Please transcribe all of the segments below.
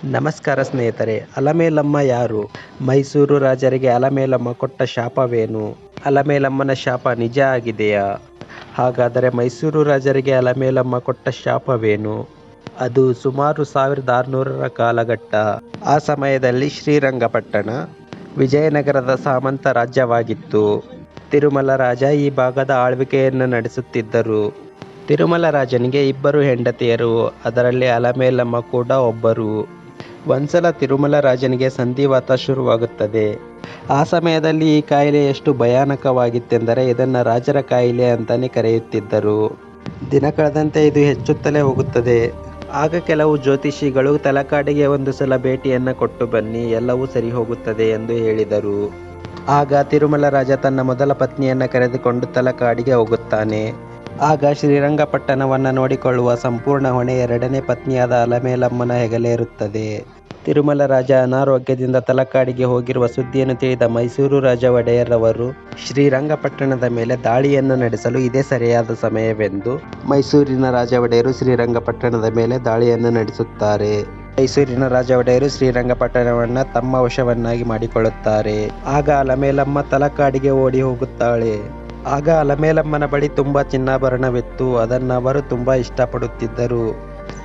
ನಮಸ್ಕಾರ ಸ್ನೇಹಿತರೆ. ಅಲಮೇಲಮ್ಮ ಯಾರು? ಮೈಸೂರು ರಾಜರಿಗೆ ಅಲಮೇಲಮ್ಮ ಕೊಟ್ಟ ಶಾಪವೇನು? ಅಲಮೇಲಮ್ಮನ ಶಾಪ ನಿಜ ಆಗಿದೆಯಾ? ಹಾಗಾದರೆ ಮೈಸೂರು ರಾಜರಿಗೆ ಅಲಮೇಲಮ್ಮ ಕೊಟ್ಟ ಶಾಪವೇನು? ಅದು ಸುಮಾರು 1600ರ ಕಾಲಘಟ್ಟ. ಆ ಸಮಯದಲ್ಲಿ ಶ್ರೀರಂಗಪಟ್ಟಣ ವಿಜಯನಗರದ ಸಾಮಂತ ರಾಜ್ಯವಾಗಿತ್ತು. ತಿರುಮಲ ರಾಜ ಈ ಭಾಗದ ಆಳ್ವಿಕೆಯನ್ನು ನಡೆಸುತ್ತಿದ್ದರು. ತಿರುಮಲ ರಾಜನಿಗೆ 2 ಹೆಂಡತಿಯರು, ಅದರಲ್ಲಿ ಅಲಮೇಲಮ್ಮ ಕೂಡ ಒಬ್ಬರು. ಒಂದ್ಸಲ ತಿರುಮಲ ರಾಜನಿಗೆ ಸಂಧಿವಾತ ಶುರುವಾಗುತ್ತದೆ. ಆ ಸಮಯದಲ್ಲಿ ಈ ಕಾಯಿಲೆ ಎಷ್ಟು ಭಯಾನಕವಾಗಿತ್ತೆಂದರೆ ಇದನ್ನು ರಾಜರ ಕಾಯಿಲೆ ಅಂತಾನೆ ಕರೆಯುತ್ತಿದ್ದರು. ದಿನ ಕಳೆದಂತೆ ಇದು ಹೆಚ್ಚುತ್ತಲೇ ಹೋಗುತ್ತದೆ. ಆಗ ಕೆಲವು ಜ್ಯೋತಿಷಿಗಳು ತಲಕಾಡಿಗೆ ಒಂದು ಸಲ ಭೇಟಿಯನ್ನು ಕೊಟ್ಟು ಬನ್ನಿ, ಎಲ್ಲವೂ ಸರಿ ಹೋಗುತ್ತದೆ ಎಂದು ಹೇಳಿದರು. ಆಗ ತಿರುಮಲ ರಾಜ ತನ್ನ ಮೊದಲ ಪತ್ನಿಯನ್ನು ಕರೆದುಕೊಂಡು ತಲಕಾಡಿಗೆ ಹೋಗುತ್ತಾನೆ. ಆಗ ಶ್ರೀರಂಗಪಟ್ಟಣವನ್ನು ನೋಡಿಕೊಳ್ಳುವ ಸಂಪೂರ್ಣ ಹೊಣೆ 2ನೇ ಪತ್ನಿಯಾದ ಅಲಮೇಲಮ್ಮನ ಹೆಗಲೇರುತ್ತದೆ. ತಿರುಮಲ ರಾಜ ಅನಾರೋಗ್ಯದಿಂದ ತಲಕಾಡಿಗೆ ಹೋಗಿರುವ ಸುದ್ದಿಯನ್ನು ತಿಳಿದ ಮೈಸೂರು ರಾಜ ಒಡೆಯರ್ ಅವರು ಶ್ರೀರಂಗಪಟ್ಟಣದ ಮೇಲೆ ದಾಳಿಯನ್ನು ನಡೆಸಲು ಇದೇ ಸರಿಯಾದ ಸಮಯವೆಂದು ಮೈಸೂರಿನ ರಾಜ ಒಡೆಯರು ಶ್ರೀರಂಗಪಟ್ಟಣದ ಮೇಲೆ ದಾಳಿಯನ್ನು ನಡೆಸುತ್ತಾರೆ. ಮೈಸೂರಿನ ರಾಜ ಒಡೆಯರು ಶ್ರೀರಂಗಪಟ್ಟಣವನ್ನು ತಮ್ಮ ವಶವನ್ನಾಗಿ ಮಾಡಿಕೊಳ್ಳುತ್ತಾರೆ. ಆಗ ಅಲಮೇಲಮ್ಮ ತಲಕಾಡಿಗೆ ಓಡಿ ಹೋಗುತ್ತಾಳೆ. ಆಗ ಅಲಮೇಲಮ್ಮನ ಬಳಿ ತುಂಬಾ ಚಿನ್ನಾಭರಣವಿತ್ತು. ಅದನ್ನು ಅವರು ತುಂಬಾ ಇಷ್ಟಪಡುತ್ತಿದ್ದರು.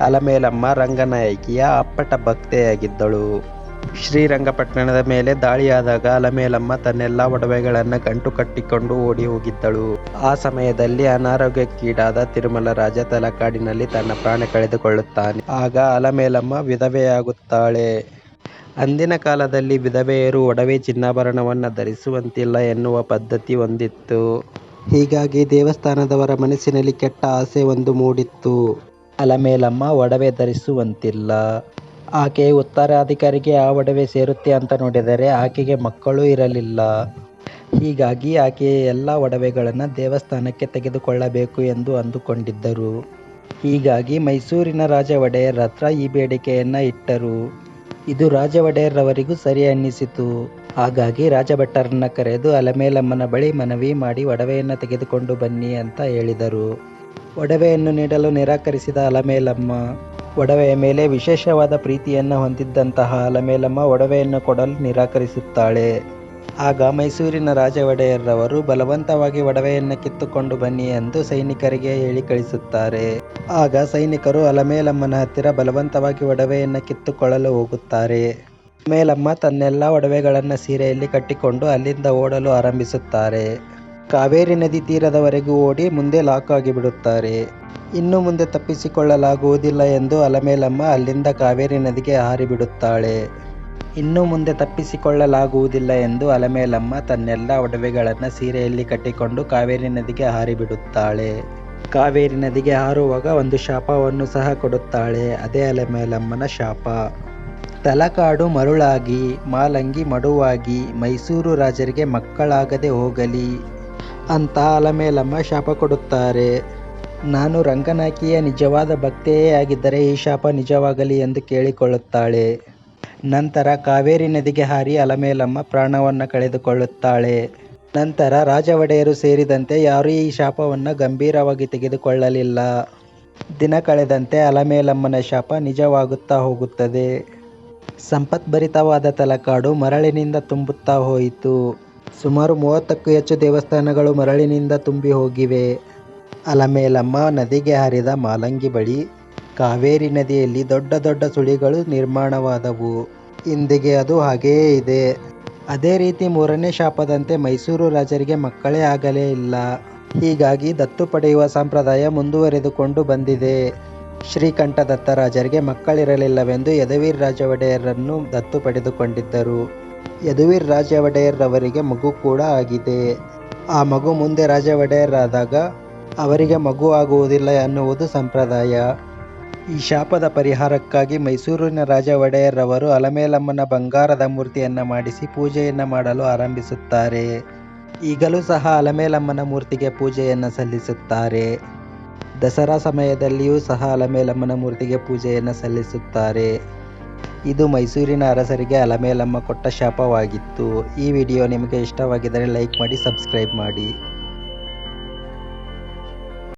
ಅಲಮೇಲಮ್ಮ ರಂಗನಾಯಕಿಯ ಅಪ್ಪಟ ಭಕ್ತೆಯಾಗಿದ್ದಳು. ಶ್ರೀರಂಗಪಟ್ಟಣದ ಮೇಲೆ ದಾಳಿಯಾದಾಗ ಅಲಮೇಲಮ್ಮ ತನ್ನೆಲ್ಲ ಒಡವೆಗಳನ್ನು ಗಂಟು ಕಟ್ಟಿಕೊಂಡು ಓಡಿ ಹೋಗಿದ್ದಳು. ಆ ಸಮಯದಲ್ಲಿ ಅನಾರೋಗ್ಯಕ್ಕೀಡಾದ ತಿರುಮಲ ರಾಜ ತಲಕಾಡಿನಲ್ಲಿ ತನ್ನ ಪ್ರಾಣ ಕಳೆದುಕೊಳ್ಳುತ್ತಾನೆ. ಆಗ ಅಲಮೇಲಮ್ಮ ವಿಧವೆಯಾಗುತ್ತಾಳೆ. ಅಂದಿನ ಕಾಲದಲ್ಲಿ ವಿಧವೆಯರು ಒಡವೆ ಚಿನ್ನಾಭರಣವನ್ನು ಧರಿಸುವಂತಿಲ್ಲ ಎನ್ನುವ ಪದ್ಧತಿ ಒಂದಿತ್ತು. ಹೀಗಾಗಿ ದೇವಸ್ಥಾನದವರ ಮನಸ್ಸಿನಲ್ಲಿ ಕೆಟ್ಟ ಆಸೆ ಒಂದು ಮೂಡಿತ್ತು. ಅಲಮೇಲಮ್ಮ ಒಡವೆ ಧರಿಸುವಂತಿಲ್ಲ, ಆಕೆ ಉತ್ತರಾಧಿಕಾರಿಗೆ ಆ ಒಡವೆ ಸೇರುತ್ತೆ ಅಂತ ನೋಡಿದರೆ ಆಕೆಗೆ ಮಕ್ಕಳೂ ಇರಲಿಲ್ಲ. ಹೀಗಾಗಿ ಆಕೆಯ ಎಲ್ಲ ಒಡವೆಗಳನ್ನು ದೇವಸ್ಥಾನಕ್ಕೆ ತೆಗೆದುಕೊಳ್ಳಬೇಕು ಎಂದು ಅಂದುಕೊಂಡಿದ್ದರು. ಹೀಗಾಗಿ ಮೈಸೂರಿನ ರಾಜ ಒಡೆಯರ್ ಹತ್ರ ಈ ಬೇಡಿಕೆಯನ್ನು ಇಟ್ಟರು. ಇದು ರಾಜ ಒಡೆಯರ್ ಅವರಿಗೂ ಸರಿ ಅನ್ನಿಸಿತು. ಹಾಗಾಗಿ ರಾಜಭಟ್ಟರನ್ನ ಕರೆದು ಅಲಮೇಲಮ್ಮನ ಬಳಿ ಮನವಿ ಮಾಡಿ ಒಡವೆಯನ್ನು ತೆಗೆದುಕೊಂಡು ಬನ್ನಿ ಅಂತ ಹೇಳಿದರು. ಒಡವೆಯನ್ನು ನೀಡಲು ನಿರಾಕರಿಸಿದ ಅಲಮೇಲಮ್ಮ, ಒಡವೆಯ ಮೇಲೆ ವಿಶೇಷವಾದ ಪ್ರೀತಿಯನ್ನು ಹೊಂದಿದ್ದಂತಹ ಅಲಮೇಲಮ್ಮ ಒಡವೆಯನ್ನು ಕೊಡಲು ನಿರಾಕರಿಸುತ್ತಾಳೆ. ಆಗ ಮೈಸೂರಿನ ರಾಜ ಒಡೆಯರ್ ಅವರು ಬಲವಂತವಾಗಿ ಒಡವೆಯನ್ನು ಕಿತ್ತುಕೊಂಡು ಬನ್ನಿ ಎಂದು ಸೈನಿಕರಿಗೆ ಹೇಳಿ ಕಳಿಸುತ್ತಾರೆ. ಆಗ ಸೈನಿಕರು ಅಲಮೇಲಮ್ಮನ ಹತ್ತಿರ ಬಲವಂತವಾಗಿ ಒಡವೆಯನ್ನು ಕಿತ್ತುಕೊಳ್ಳಲು ಹೋಗುತ್ತಾರೆ. ಅಲಮೇಲಮ್ಮ ತನ್ನೆಲ್ಲ ಒಡವೆಗಳನ್ನು ಸೀರೆಯಲ್ಲಿ ಕಟ್ಟಿಕೊಂಡು ಅಲ್ಲಿಂದ ಓಡಲು ಆರಂಭಿಸುತ್ತಾರೆ. ಕಾವೇರಿ ನದಿ ತೀರದವರೆಗೂ ಓಡಿ ಮುಂದೆ ಲಾಕ್ ಆಗಿಬಿಡುತ್ತಾರೆ. ಇನ್ನು ಮುಂದೆ ತಪ್ಪಿಸಿಕೊಳ್ಳಲಾಗುವುದಿಲ್ಲ ಎಂದು ಅಲಮೇಲಮ್ಮ ಅಲ್ಲಿಂದ ಕಾವೇರಿ ನದಿಗೆ ಹಾರಿಬಿಡುತ್ತಾಳೆ. ಇನ್ನು ಮುಂದೆ ತಪ್ಪಿಸಿಕೊಳ್ಳಲಾಗುವುದಿಲ್ಲ ಎಂದು ಅಲಮೇಲಮ್ಮ ತನ್ನೆಲ್ಲ ಒಡವೆಗಳನ್ನು ಸೀರೆಯಲ್ಲಿ ಕಟ್ಟಿಕೊಂಡು ಕಾವೇರಿ ನದಿಗೆ ಹಾರಿಬಿಡುತ್ತಾಳೆ. ಕಾವೇರಿ ನದಿಗೆ ಹಾರುವಾಗ ಒಂದು ಶಾಪವನ್ನು ಸಹ ಕೊಡುತ್ತಾಳೆ. ಅದೇ ಅಲಮೇಲಮ್ಮನ ಶಾಪ. ತಲಕಾಡು ಮರುಳಾಗಿ, ಮಾಲಂಗಿ ಮಡುವಾಗಿ, ಮೈಸೂರು ರಾಜರಿಗೆ ಮಕ್ಕಳಾಗದೆ ಹೋಗಲಿ ಅಂತ ಅಲಮೇಲಮ್ಮ ಶಾಪ ಕೊಡುತ್ತಾರೆ. ನಾನು ರಂಗನಾಯಕಿಯ ನಿಜವಾದ ಭಕ್ತೆಯೇ ಆಗಿದ್ದರೆ ಈ ಶಾಪ ನಿಜವಾಗಲಿ ಎಂದು ಕೇಳಿಕೊಳ್ಳುತ್ತಾಳೆ. ನಂತರ ಕಾವೇರಿ ನದಿಗೆ ಹಾರಿ ಅಲಮೇಲಮ್ಮ ಪ್ರಾಣವನ್ನು ಕಳೆದುಕೊಳ್ಳುತ್ತಾಳೆ. ನಂತರ ರಾಜ ಒಡೆಯರು ಸೇರಿದಂತೆ ಯಾರೂ ಈ ಶಾಪವನ್ನು ಗಂಭೀರವಾಗಿ ತೆಗೆದುಕೊಳ್ಳಲಿಲ್ಲ. ದಿನ ಕಳೆದಂತೆ ಅಲಮೇಲಮ್ಮನ ಶಾಪ ನಿಜವಾಗುತ್ತಾ ಹೋಗುತ್ತದೆ. ಸಂಪತ್ಭರಿತವಾದ ತಲಕಾಡು ಮರಳಿನಿಂದ ತುಂಬುತ್ತಾ ಹೋಯಿತು. ಸುಮಾರು 30ಕ್ಕೂ ಹೆಚ್ಚು ದೇವಸ್ಥಾನಗಳು ಮರಳಿನಿಂದ ತುಂಬಿ ಹೋಗಿವೆ. ಅಲಮೇಲಮ್ಮ ನದಿಗೆ ಹರಿದ ಮಾಲಂಗಿ ಬಳಿ ಕಾವೇರಿ ನದಿಯಲ್ಲಿ ದೊಡ್ಡ ದೊಡ್ಡ ಸುಳಿಗಳು ನಿರ್ಮಾಣವಾದವು. ಇಂದಿಗೆ ಅದು ಹಾಗೆಯೇ ಇದೆ. ಅದೇ ರೀತಿ 3ನೇ ಶಾಪದಂತೆ ಮೈಸೂರು ರಾಜರಿಗೆ ಮಕ್ಕಳೇ ಆಗಲೇ ಇಲ್ಲ. ಹೀಗಾಗಿ ದತ್ತು ಪಡೆಯುವ ಸಂಪ್ರದಾಯ ಮುಂದುವರೆದುಕೊಂಡು ಬಂದಿದೆ. ಶ್ರೀಕಂಠದತ್ತ ರಾಜರಿಗೆ ಮಕ್ಕಳಿರಲಿಲ್ಲವೆಂದು ಯದುವೀರ್ ರಾಜ ಒಡೆಯರನ್ನು ದತ್ತು ಪಡೆದುಕೊಂಡಿದ್ದರು. ಯದುವೀರ್ ರಾಜ ಒಡೆಯರ್ ಅವರಿಗೆ ಮಗು ಕೂಡ ಆಗಿದೆ. ಆ ಮಗು ಮುಂದೆ ರಾಜ ಒಡೆಯರ್ ಆದಾಗ ಅವರಿಗೆ ಮಗು ಆಗುವುದಿಲ್ಲ ಎನ್ನುವುದು ಸಂಪ್ರದಾಯ. ಈ ಶಾಪದ ಪರಿಹಾರಕ್ಕಾಗಿ ಮೈಸೂರಿನ ರಾಜ ಒಡೆಯರ್ ಅವರು ಅಲಮೇಲಮ್ಮನ ಬಂಗಾರದ ಮೂರ್ತಿಯನ್ನು ಮಾಡಿಸಿ ಪೂಜೆಯನ್ನು ಮಾಡಲು ಆರಂಭಿಸುತ್ತಾರೆ. ಈಗಲೂ ಸಹ ಅಲಮೇಲಮ್ಮನ ಮೂರ್ತಿಗೆ ಪೂಜೆಯನ್ನು ಸಲ್ಲಿಸುತ್ತಾರೆ. ದಸರಾ ಸಮಯದಲ್ಲಿಯೂ ಸಹ ಅಲಮೇಲಮ್ಮನ ಮೂರ್ತಿಗೆ ಪೂಜೆಯನ್ನು ಸಲ್ಲಿಸುತ್ತಾರೆ. ಇದು ಮೈಸೂರಿನ ಅರಸರಿಗೆ ಅಲಮೇಲಮ್ಮ ಕೊಟ್ಟ ಶಾಪವಾಗಿತ್ತು. ಈ ವಿಡಿಯೋ ನಿಮಗೆ ಇಷ್ಟವಾಗಿದ್ದರೆ ಲೈಕ್ ಮಾಡಿ, ಸಬ್ಸ್ಕ್ರೈಬ್ ಮಾಡಿ.